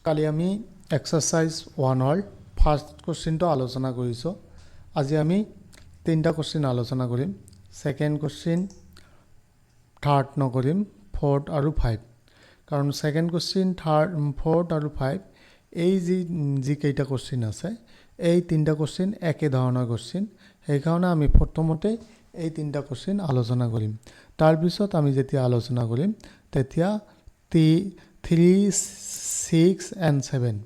কালি আমি এক্সাৰসাইজ 1 ৰ ফাৰ্স্ট কোশ্চেনটো আলোচনা কৰিছো। আজি আমি তিনটা কোশ্চেন আলোচনা কৰিম। সেকেন্ড কোশ্চেন, থাৰ্ড নকৰিম, ফৰ্থ আৰু 5। কাৰণ সেকেন্ড কোশ্চেন, থাৰ্ড, ফৰ্থ আৰু 5 এই যি কেইটা কোশ্চেন আছে, এই তিনটা কোশ্চেন একে ধৰণৰ কোশ্চেন। সেইকাৰণে আমি প্ৰথমতে এই তিনটা কোশ্চেন আলোচনা কৰিম। তাৰ পিছত আমি যেতিয়া আলোচনা কৰিম তেতিয়া 3, 6 and 7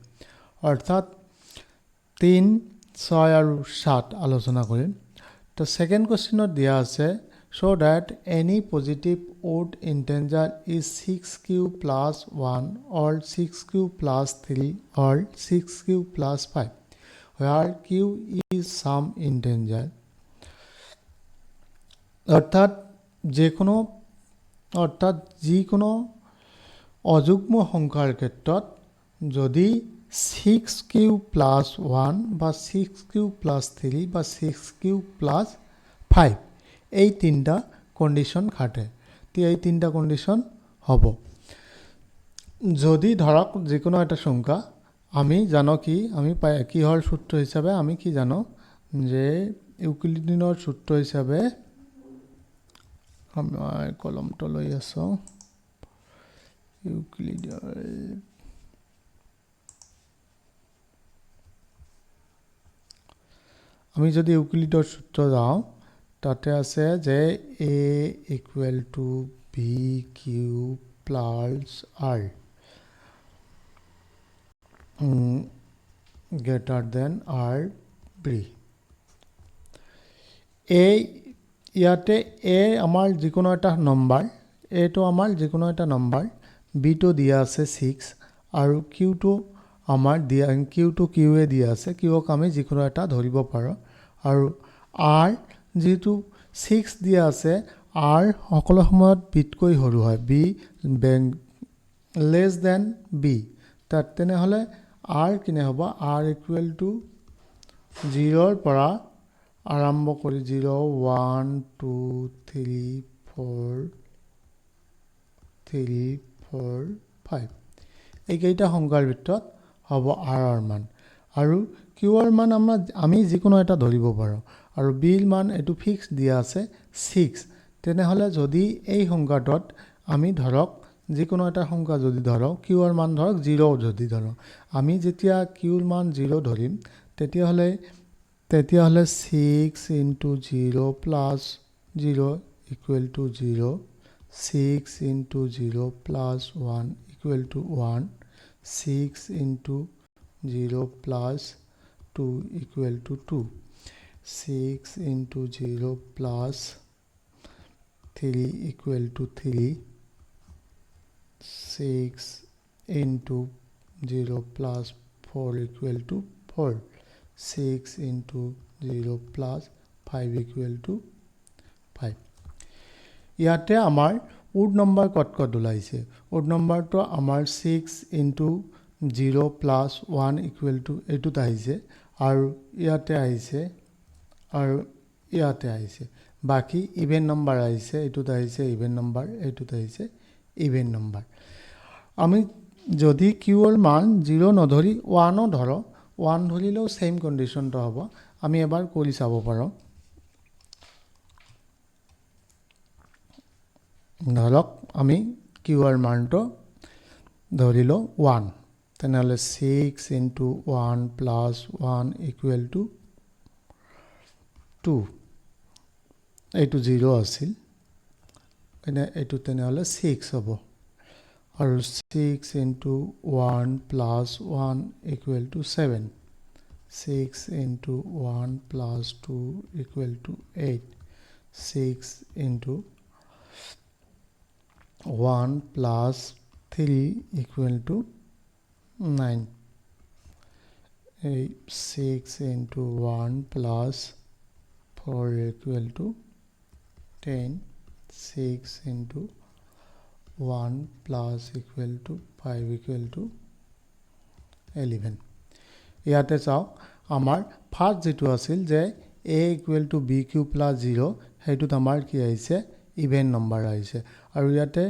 অৰ্থাৎ 3, 6 আৰু 7 আলোচনা কৰিম। তো সেকেন্ড কোশ্চেনত দিয়া আছে show that any positive odd integer is 6q plus 1 or 6q plus 3 or 6q plus 5 where q is some integer। অর্থাৎ যিকোনো অযুগ্ম সংখ্যাৰ ক্ষেত্ৰত যদি 6q plus 1 বা 6q plus 3 বা 6q plus 5 এই তিনটা কন্ডিশন খাটে, তে এই তিনটা কন্ডিশন হ'ব। যদি ধৰক যিকোনো এটা সংখ্যা আমি জানো কি আমি কিহৰ সূত্ৰ হিচাপে আমি কি জানো যে ইউক্লিডিনৰ সূত্ৰ হিচাপে আমাৰ কলমটো লৈ আছো। আমি যদি ইউক্লিডৰ সূত্র যাওঁ তাতে আছে যে a equal to b q plus r greater than r b। ইয়াতে a আমাৰ যিকোনো এটা নম্বৰ, a টো আমাৰ যিকোনো এটা নম্বৰ, b টো দিয়া আছে 6 আৰু q টো আমাৰ দিয়া q টো q এ দিয়া আছে, q ক আমি যিকোনো এটা ধৰিব পাৰো। আৰু r যেটো 6 দিয়া আছে, r সকলো সময়ত b তকৈ সৰু হয়, b less than b। তাত তেনে হলে r কিনে হ'ব r equal to 0 ৰ পৰা আৰম্ভ কৰি 0 1 2 3 4 5 এই কেইটা সংখ্যাৰ ভিতৰত হ'ব r ৰ মান। আৰু q ৰ মান আমি যিকোনো এটা ধৰিব পাৰো। আৰু b ৰ মান এটো ফিক্স দিয়া আছে 6। তেনে হলে যদি এই সংখ্যাটোত আমি ধৰক যিকোনো এটা সংখ্যা যদি ধৰো q ৰ মান ধৰক 0 যদি ধৰো, আমি যেতিয়া q ৰ মান 0 ধৰিম তেতিয়া হলে 6 into 0 plus 0 equal to 0, 6 into 0 plus 1 equal to 1, 6 into 0 plus 2 equal to 2, 6 into 0 plus 3 equal to 3, 6 into 0 plus 4 equal to 4, 6 into 0 plus 5 equal to 5। ইয়াতে আমাৰ ওড নম্বৰ কত ওলাইছে। ওড নম্বৰটো আমাৰ 6 into 0 plus 1 equal to এটোত আহিছে আৰু ইয়াতে আহিছে আৰু ইয়াতে আহিছে। বাকি ইভেন নম্বৰ আহিছে, এটোত আহিছে ইভেন নম্বৰ, এটোত আহিছে ইভেন নম্বৰ। আমি যদি q ৰ মান 0 নধৰি 1 ও ধৰো, 1 ধৰিলেও সেম কন্ডিশনটো হ'ব। আমি এবাৰ কৰি চাব পাৰো। ধৰক আমি q ৰ মানটো ধৰিলো 1, তেনেহলে 6 into 1 plus 1 equal to 2। এইটো 0 আছিল, এইটো তেনেহলে 6 হ'ব। আৰু 6 into 1 plus 1 equal to 7, 6 into 1 plus 2 equal to 8, 6 into 1 plus 3 equal to 9, 6 into 1 plus 4 equal to 10, 6 into 1 plus equal to 5 equal to 11। ইয়াতে চাওক আমাৰ ফাৰ্স্ট যেটো আছিল যে a equal to bq plus 0, হেতুত আমাৰ কি আহিছে ইভেন নম্বৰ আহিছে। আৰু ইয়াতে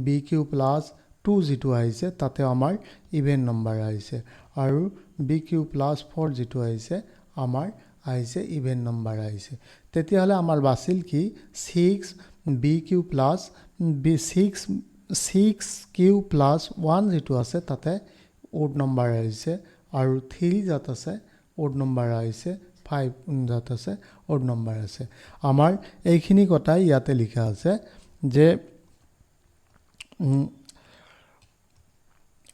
bq plus 2 যেটো আহিছে তাতে আমাৰ ইভেন নম্বৰ আহিছে আৰু bq plus 4 যেটো আহিছে আমাৰ আহিছে ইভেন নম্বৰ আহিছে তেতিয়াহলে আমাৰ বাছিল কি 6bq plus b6q plus 1 যেটো আছে তাতে odd নম্বৰ আহিছে আৰু 3 যাত আছে odd নম্বৰ আহিছে 5 যাত আছে odd নম্বৰ আছে আমাৰ এইখিনি কথাই ইয়াতে লিখা আছে যে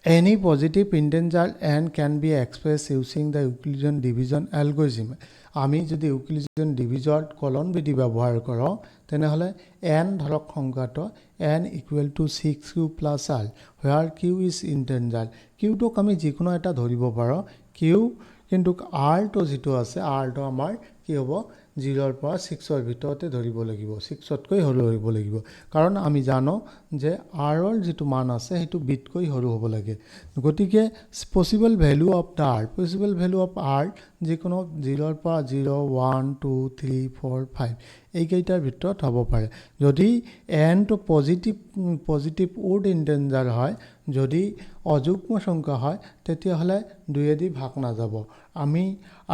any positive integer n can be expressed using the Euclidean division algorithm আমি যদি Euclidean division colon বিধি ব্যৱহাৰ কৰওঁ তেনেহলে n ধৰক সংখ্যাটো n equal to 6q plus r where q is integer q টো আমি যিকোনো এটা ধৰিব পাৰো q কিন্তু r টো যেটো আছে r টো আমাৰ কি হ'ব 0 ৰ পৰা 6 ৰ ভিতৰতে ধৰিব লাগিব 6 তকৈ সৰু ধৰিব লাগিব কাৰণ আমি জানো যে r ৰ যেটো মান আছে হেতু বিটকৈ সৰু হ'ব লাগে গতিকে পসিবল ভ্যালু অফ r যিকোনো 0 ৰ পৰা 0 1 2 3 4 5 এই কেইটাৰ ভিতৰত হ'ব পাৰে যদি n টো পজিটিভ ওড ইন্টিজাৰ হয় যদি অযুগ্ম সংখ্যা হয় তেতিয়াহলে 2 দি ভাগ না যাব আমি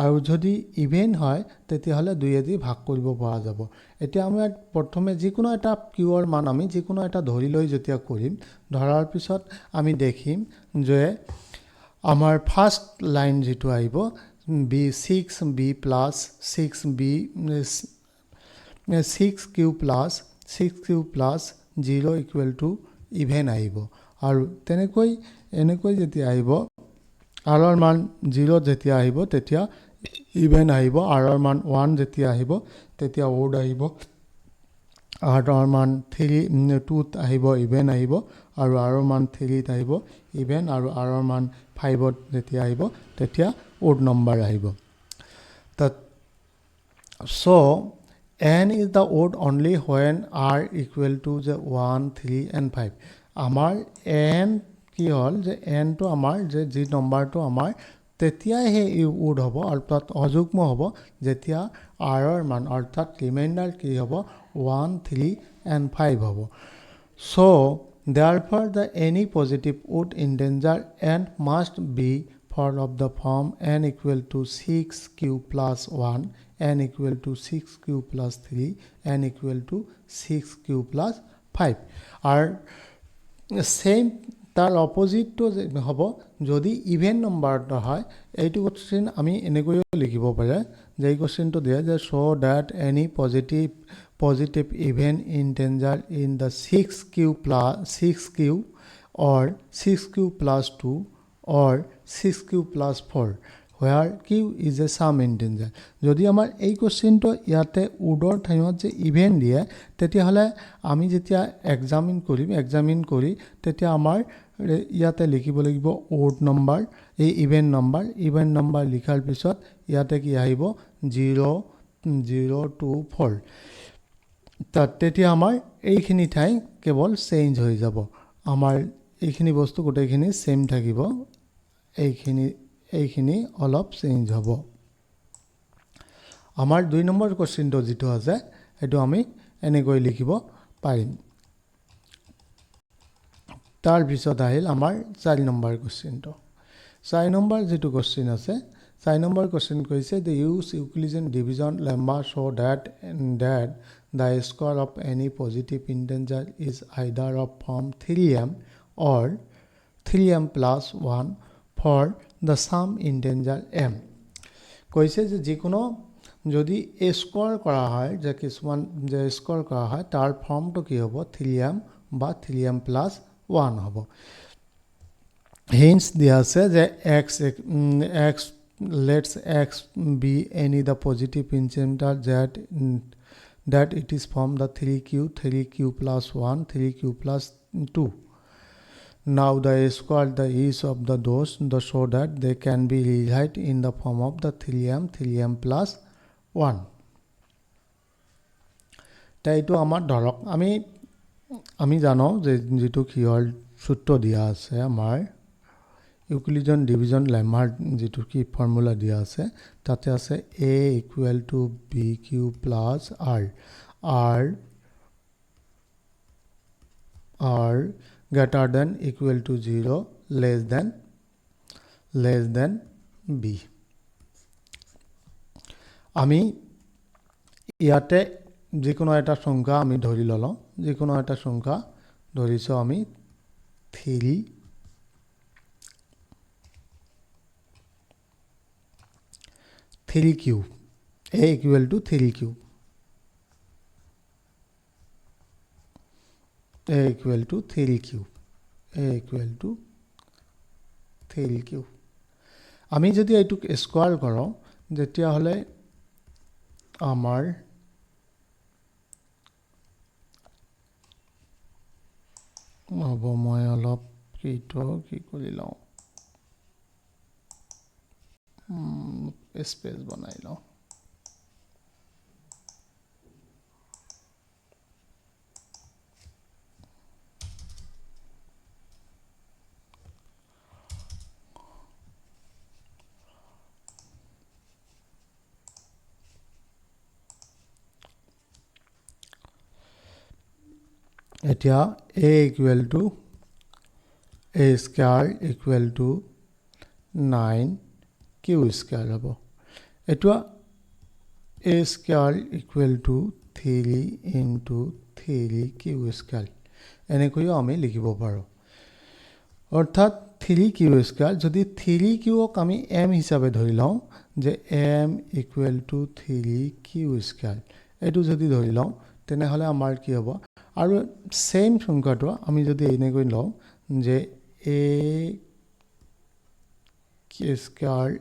আৰু যদি ইভেন হয় তেতিয়াহলে 2 দি ভাগ কৰিব পৰা যাব এতিয়া আমি প্ৰথমে যিকোনো এটা কিউৰ মান আমি যিকোনো এটা ধৰি লৈ যেতিয়া কৰিম ধৰাৰ পিছত আমি দেখিম যে আমাৰ ফাৰ্স্ট লাইন যেটো আহিব b6b plus 6b 6q plus 0 equal to even আহিব আৰু এনেকৈ যেতিয়া আহিব r ৰ মান 0 যেতিয়া আহিব তেতিয়া even আহিব r ৰ মান 1 যেতিয়া আহিব তেতিয়া odd আহিব r ৰ মান 3 2 ত আহিব even আহিব আৰু r ৰ মান 3 ত আহিব even আৰু r ৰ মান 5 ত যেতিয়া আহিব তেতিয়া odd number আহিব so n is the odd only when r equal to the 1 3 and 5 আমাৰ n কি হল যে n টো আমাৰ যে জি নম্বৰটো আমাৰ তেতিয়াই হে odd হ'ব অৰ্থাৎ অযুগ্ম হ'ব যেতিয়া r ৰ মান অৰ্থাৎ ৰিমাইন্ডাৰ কি হ'ব 1 3 and 5 হ'ব so therefore the any positive odd integer n must be part of the form n equal to 6q plus 1 n equal to 6q plus 3 n equal to 6q plus 5 আর same তার opposite তো হ'ব যদি even নম্বৰটো হয় এইটো question আমি এনেকৈ লিখিব পাৰে যে এই কোশ্চেনটো দিয়া যে show that any positive even integer in the 6q or 6q plus 2 or 6q plus 4 where q is a sum integer যদি আমাৰ এই কোশ্চেনটো ইয়াতে ওডৰ ঠাইত যে ইভেন দিয়ে তেতিয়া হলে আমি যেতিয়া এক্সামিন কৰি তেতিয়া আমাৰ ইয়াতে লিখিব লাগিব ওড নম্বৰ এই ইভেন নম্বৰ লিখাৰ পিছত ইয়াতে কি আহিব 0 0 2 4 তেতিয়া আমাৰ এইখিনি ঠাই কেৱল চেঞ্জ হৈ যাব আমাৰ এইখিনি বস্তু গোটেইখিনি সেম থাকিব এইখিনি অলপ চেঞ্জ হ'ব আমাৰ 2 নম্বৰ কোশ্চেনটো যেটো আছে এটো আমি এনেকৈ লিখিব পাৰিম তাৰ পিছত আহিল আমাৰ 4 নম্বৰ কোশ্চেনটো 4 নম্বৰ যেটো কোশ্চেন আছে 4 নম্বৰ কোশ্চেন কৈছে the use Euclidean division lemma show that the square of any positive integer is either of form 3m or 3m plus 1 for the sum integer m কৈছে যে যিকোনো যদি square করা হয় যে কিছুমান যে স্কয়ার করা হয় তার ফর্মটো কি হ'ব 3m বা 3m plus 1 হ'ব hence দিয়া আছে যে x lets x be any the positive integer that it is from the 3q plus 1 3q plus 2 now the square the each of those so that they can be rewrite in the form of the 3m plus 1 তাইটো আমাৰ ধৰক আমি জানো যে যেটো কিহৰ সূত্ৰ দিয়া আছে আমাৰ ইউক্লিডিয়ান ডিভিজন লেমাৰ যেটো কি ফৰ্মুলা দিয়া আছে তাতে আছে a equal to bq plus r greater than equal to 0 less than b আমি ইয়াতে যিকোনো এটা সংখ্যা আমি ধৰি ললো যিকোনো এটা সংখ্যা ধৰিছো আমি 3 cube a equal to 3 cube a equal to 3 cube a equal to 3 cube আমি যদি এটুক স্কয়ার করো যেতিয়া হলে আমার হ'ব মই অলপ কিটো কি কৰি লওঁ স্পেস বনাই লওঁ এতিয়া a equal to a square equal to 9 q square হ'ব এটা a square equal to 3 into 3 q square এনেকৈও আমি লিখিব পাৰো অৰ্থাৎ 3 q square যদি 3 q ক আমি m হিচাপে ধৰি লওঁ যে m equal to 3 q square এটো যদি ধৰি লওঁ তেনেহলে আমাৰ কি হ'ব আৰু সেম সংখ্যাটো আমি যদি এনেকৈ লওঁ যে a square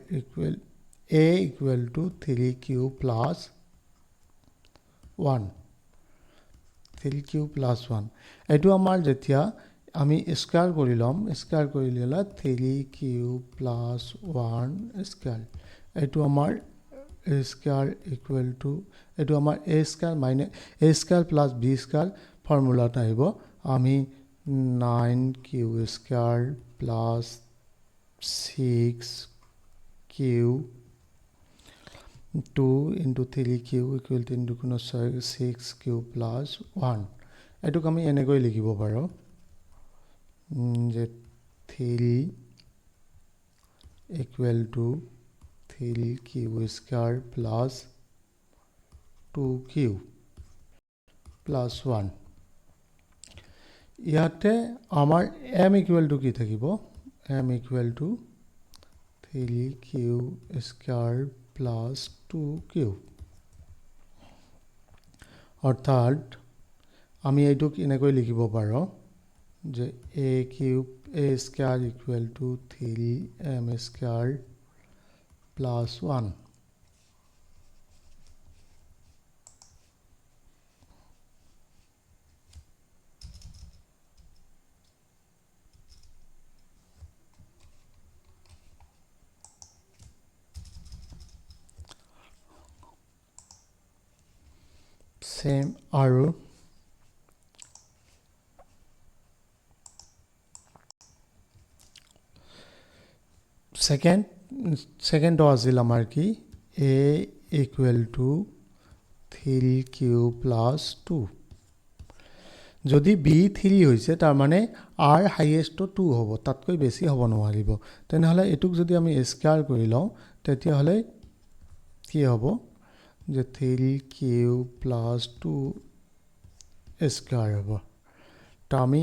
equal to 3q plus 1 3q plus 1 এটো আমাৰ যেতিয়া আমি স্কয়াৰ কৰি লম স্কয়াৰ কৰি ললা 3q plus 1 স্কয়াৰ এটো আমাৰ a square equal to এটো আমাৰ a square minus a square plus b square ফর্মুলাটা আহিব আমি 9q square plus 6q 2 into 3q equal to into 6q plus 1 এটুক আমি এনেকৈ লিখিব পাৰো যে 3 equal to 3q square plus 2q plus 1 ইয়াতে আমাৰ m equal to কি থাকিব m equal to 3q square plus 2q অৰ্থাৎ আমি এইটোক এনেকৈ লিখিব পাৰো যে a cube a square equal to 3m square plus 1 same আৰু second আছিল আমাৰ কি a equal to 3q plus 2 যদি b 3 হৈছে তাৰ মানে r হাইয়েস্ট 2 হ'ব তাতকৈ বেছি হ'ব নোৱাৰিব তেনেহলে এটুক যদি আমি স্কয়াৰ কৰি লওঁ তেতিয়া হলে কি হ'ব যে 3q plus 2 স্কয়ার হ'ব তো আমি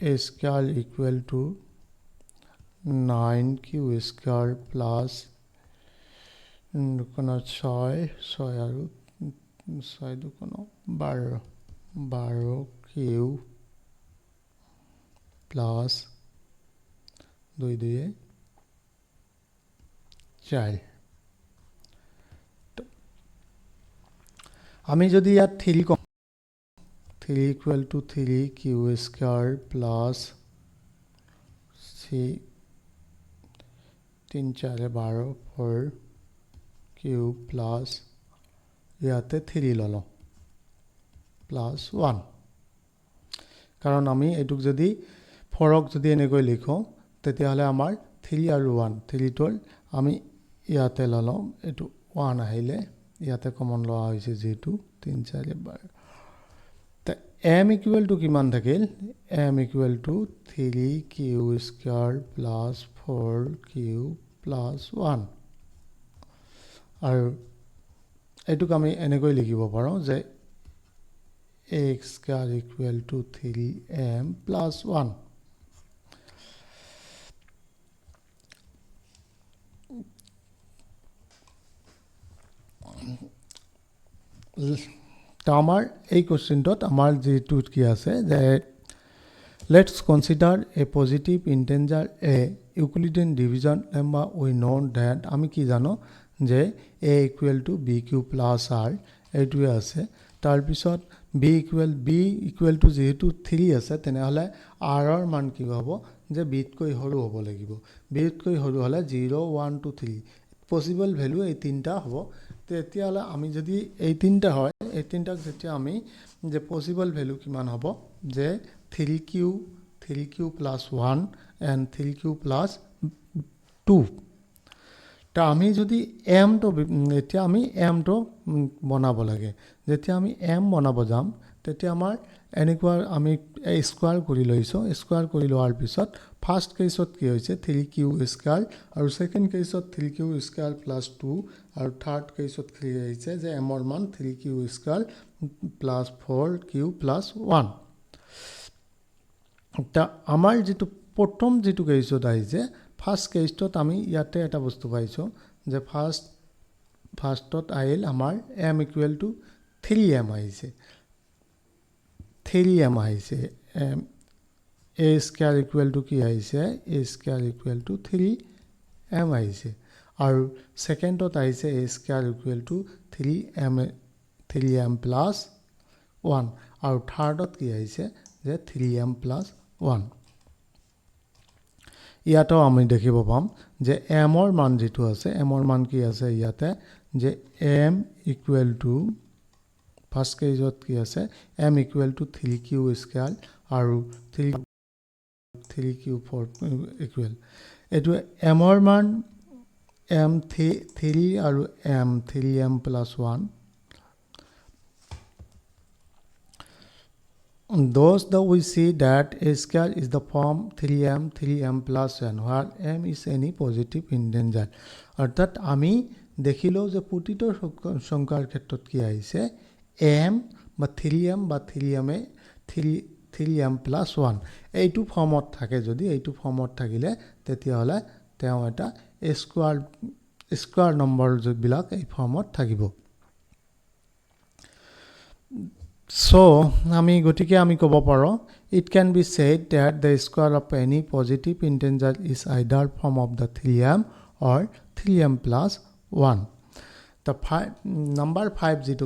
a square equal to 9q square plus 6 আৰু 6 12q plus 2 4 আমি যদি ইয়াত 3 কম 3 equal to 3q square plus 3 4 12 4q plus ইয়াতে 3 ললো plus 1 কাৰণ আমি এটুক যদি 4ক যদি এনেকৈ লিখো তেতিয়া হলে আমাৰ 3 আৰু 1 3 টোৰ আমি ইয়াতে ললো এটু 1 আহিলে ইয়াতে কমন লোৱা হৈছে যেটো 3 4 12 m equal to কিমান থাকিল m equal to 3q square plus 4q plus 1 আৰু এটুক আমি এনেকৈ লিখিব পাৰো যে x square equal to 3m plus 1 তো আমাৰ এই কোশ্চেনটোত আমাৰ যেটো কি আছে যে let's consider a positive integer a Euclidean division number we know that আমি কি জানো যে a equal to bq plus r এইটোৱে আছে তাৰ পিছত b equal to যেহেতু 3 আছে তেনেহলে r ৰ মান কি হ'ব যে b তকৈ সৰু হ'ব লাগিব b তকৈ সৰু হলে 0 1 2 3 পসিবল ভ্যালু এই তিনটা হ'ব তেতিয়ালে আমি যদি এই তিনটা হয় এই তিনটাক যেতিয়া আমি যে পসিবল ভ্যালু কিমান হ'ব যে 3q plus 1 and 3q plus 2 তা আমি যদি m তো এতিয়া আমি m তো বনাব লাগে যেতিয়া আমি m বনাব যাম তেতিয়া আমাৰ এনেকুৱা আমি স্কয়াৰ কৰি লৈছো স্কয়াৰ কৰি লোৱাৰ পিছত ফাৰ্স্ট কেছত কি হৈছে 3q স্কয়াৰ আৰু সেকেন্ড কেছত 3q স্কয়াৰ প্লাস 2 আৰু থাৰ্ড কেছত কি হৈছে যে m ৰ মান 3q square plus 4q plus 1 তা আমাৰ যেটো প্ৰথম যেটো কেছত আহিছে ফাৰ্স্ট কেছত আমি ইয়াতে এটা বস্তু পাইছো যে ফাৰ্স্টত আইল আমাৰ m equal to 3m আহিছে 3m আহিছে a square equal to কি আহিছে a square equal to 3m আহিছে আৰু সেকেন্ডত আহিছে a square equal to 3m plus 1 আৰু থাৰ্ডত কি আহিছে যে 3m plus 1 ইয়াতো আমি দেখিব পাম যে m ৰ মান যেটো আছে m ৰ মান কি আছে ইয়াতে যে m equal to ফাৰ্স্ট কেছত কি আছে m equal to 3q square আৰু 3q 4 equal এটো m ৰ মান m 3 আৰু m 3m plus 1 those that we see that a square is the form 3m plus 1 where m is any positive integer অর্থাৎ আমি দেখিলো যে প্ৰতিটো সংখ্যাৰ ক্ষেত্ৰত কি আহিছে m বা 3m বা 3m plus 1 এইটো ফৰ্মত থাকে যদি এইটো ফৰ্মত থাকিলে তেতিয়া হলে তেওঁ এটা স্কয়াৰ নম্বৰ বিলাক এই ফৰ্মত থাকিব So, আমি গটিকে আমি কব পাৰো it can be said that the square of any positive integer is either form of the 3m or 3m plus 1 the number 5 যেটো